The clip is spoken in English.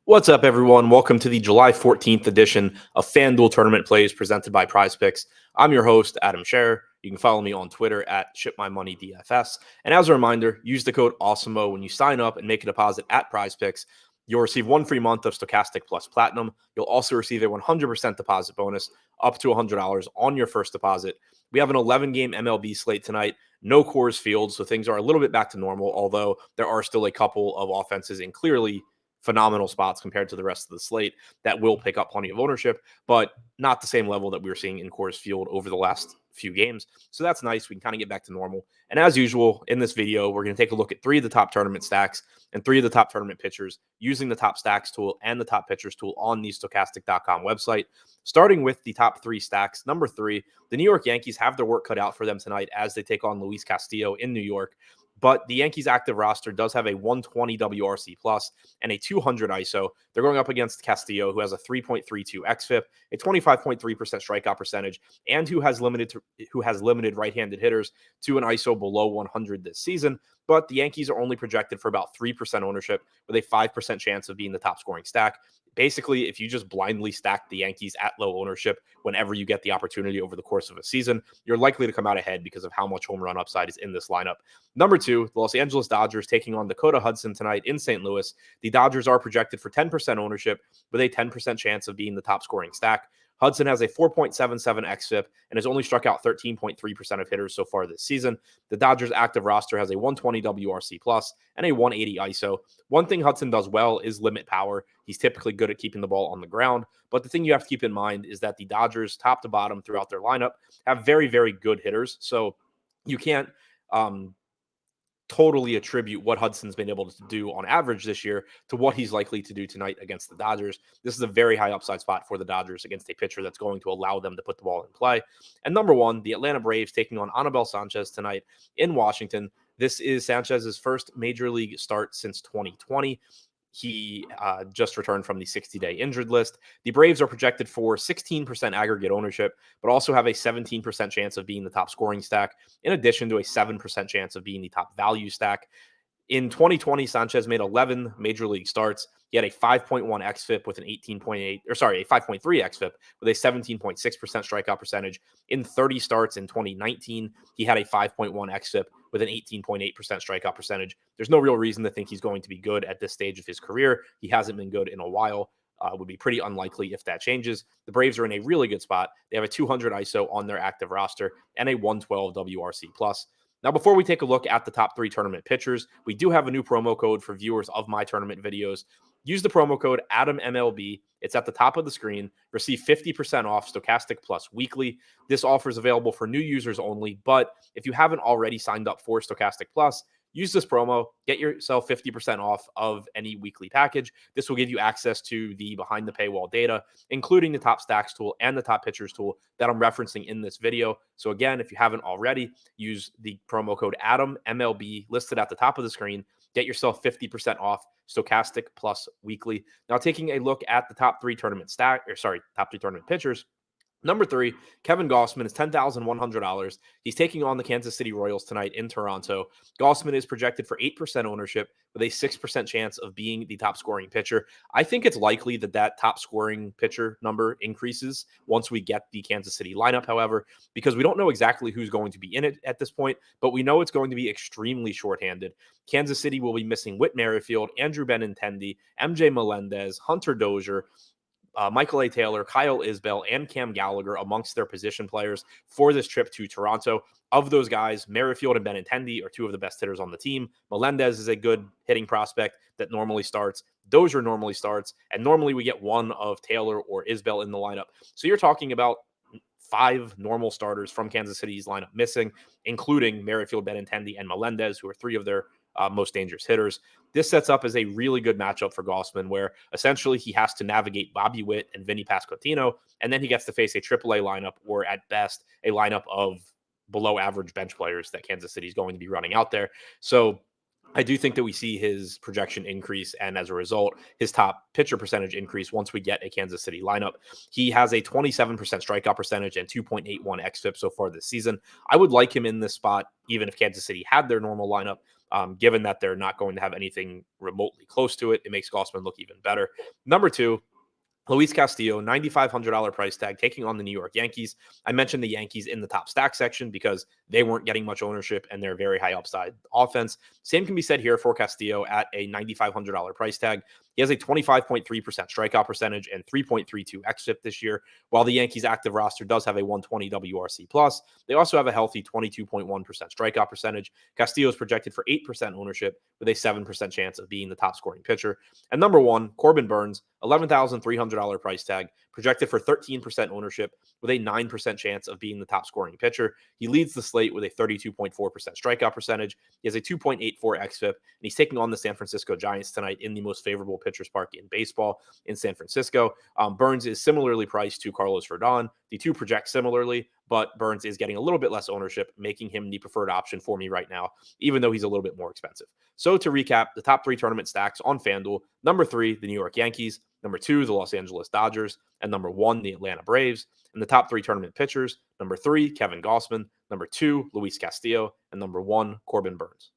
What's up, everyone? Welcome to the July 14th edition of FanDuel Tournament Plays presented by PrizePicks. I'm your host, Adam Scherer. You can follow me on Twitter at ShipMyMoneyDFS. And as a reminder, use the code AWESOMO when you sign up and make a deposit at PrizePicks. You'll receive one free month of Stokastic plus Platinum. You'll also receive a 100% deposit bonus up to $100 on your first deposit. We have an 11-game MLB slate tonight. No Coors Field, so things are a little bit back to normal, although there are still a couple of offenses in clearly phenomenal spots compared to the rest of the slate that will pick up plenty of ownership, but not the same level that we were seeing in Coors Field over the last few games. So that's nice. We can kind of get back to normal. And as usual, in this video, we're going to take a look at 3 of the top tournament stacks and 3 of the top tournament pitchers using the top stacks tool and the top pitchers tool on the Stokastic.com website. Starting with the top 3 stacks. Number 3, the New York Yankees have their work cut out for them tonight as they take on Luis Castillo in New York. But the Yankees active roster does have a 120 WRC plus and a 200 ISO. They're going up against Castillo, who has a 3.32 xFIP, a 25.3% strikeout percentage, and who has limited right-handed hitters to an ISO below 100 this season. But the Yankees are only projected for about 3% ownership with a 5% chance of being the top scoring stack. Basically, if you just blindly stack the Yankees at low ownership whenever you get the opportunity over the course of a season, you're likely to come out ahead because of how much home run upside is in this lineup. Number 2, the Los Angeles Dodgers taking on Dakota Hudson tonight in St. Louis. The Dodgers are projected for 10% ownership with a 10% chance of being the top scoring stack. Hudson has a 4.77 xFIP and has only struck out 13.3% of hitters so far this season. The Dodgers active roster has a 120 WRC plus and a 180 ISO. One thing Hudson does well is limit power. He's typically good at keeping the ball on the ground. But the thing you have to keep in mind is that the Dodgers, top to bottom throughout their lineup, have very, very good hitters. So you can't totally attribute what Hudson's been able to do on average this year to what he's likely to do tonight against the Dodgers. This is a very high upside spot for the Dodgers against a pitcher that's going to allow them to put the ball in play. And number 1, the Atlanta Braves taking on Anibal Sanchez tonight in Washington. This is Sanchez's first major league start since 2020. He just returned from the 60-day injured list. The Braves are projected for 16% aggregate ownership, but also have a 17% chance of being the top scoring stack, in addition to a 7% chance of being the top value stack. In 2020, Sanchez made 11 major league starts. He had a 5.1 xFIP with an 18.8, or sorry, a 5.3 xFIP with a 17.6% strikeout percentage. In 30 starts in 2019, he had a 5.1 xFIP with an 18.8% strikeout percentage. There's no real reason to think he's going to be good at this stage of his career. He hasn't been good in a while. Would be pretty unlikely if that changes. The Braves are in a really good spot. They have a 200 ISO on their active roster and a 112 WRC plus. Now, before we take a look at the top 3 tournament pitchers, we do have a new promo code for viewers of my tournament videos. Use the promo code ADAMMLB. It's at the top of the screen. Receive 50% off Stokastic Plus weekly. This offer is available for new users only, but if you haven't already signed up for Stokastic Plus, use this promo, get yourself 50% off of any weekly package. This will give you access to the behind the paywall data, including the top stacks tool and the top pitchers tool that I'm referencing in this video. So again, if you haven't already, use the promo code ADAMMLB listed at the top of the screen. Get yourself 50% off Stokastic Plus weekly. Now, taking a look at the top 3 tournament top 3 tournament pitchers. Number 3, Kevin Gausman is $10,100. He's taking on the Kansas City Royals tonight in Toronto. Gausman is projected for 8% ownership with a 6% chance of being the top scoring pitcher. I think it's likely that top scoring pitcher number increases once we get the Kansas City lineup, however, because we don't know exactly who's going to be in it at this point, but we know it's going to be extremely shorthanded. Kansas City will be missing Whit Merrifield, Andrew Benintendi, MJ Melendez, Hunter Dozier, Michael A. Taylor, Kyle Isbell, and Cam Gallagher amongst their position players for this trip to Toronto. Of those guys, Merrifield and Benintendi are 2 of the best hitters on the team. Melendez is a good hitting prospect that normally starts. Dozier normally starts, and normally we get one of Taylor or Isbell in the lineup. So you're talking about 5 normal starters from Kansas City's lineup missing, including Merrifield, Benintendi, and Melendez, who are 3 of their most dangerous hitters. This sets up as a really good matchup for Gausman, where essentially he has to navigate Bobby Witt and Vinny Pasquantino, and then he gets to face a AAA lineup, or at best, a lineup of below average bench players that Kansas City is going to be running out there. So I do think that we see his projection increase, and as a result, his top pitcher percentage increase once we get a Kansas City lineup. He has a 27% strikeout percentage and 2.81 xFIP so far this season. I would like him in this spot, even if Kansas City had their normal lineup. Given that they're not going to have anything remotely close to it, it makes Gossman look even better. Number two, Luis Castillo, $9,500 price tag, taking on the New York Yankees. I mentioned the Yankees in the top stack section because they weren't getting much ownership and they're very high upside offense. Same can be said here for Castillo at a $9,500 price tag. He has a 25.3% strikeout percentage and 3.32 xFIP this year. While the Yankees active roster does have a 120 WRC plus, they also have a healthy 22.1% strikeout percentage. Castillo is projected for 8% ownership with a 7% chance of being the top scoring pitcher. And number one, Corbin Burnes, $11,300 price tag, projected for 13% ownership with a 9% chance of being the top scoring pitcher. He leads the slate with a 32.4% strikeout percentage. He has a 2.84 xFIP, and he's taking on the San Francisco Giants tonight in the most favorable pitchers park in baseball in San Francisco. Burnes is similarly priced to Carlos Rodon. The two project similarly, but Burnes is getting a little bit less ownership, making him the preferred option for me right now, even though he's a little bit more expensive. So to recap, the top three tournament stacks on FanDuel: number three, the New York Yankees; number two, the Los Angeles Dodgers; and number one, the Atlanta Braves. And the top three tournament pitchers: number three, Kevin Gossman; number two, Luis Castillo; and number one, Corbin Burnes.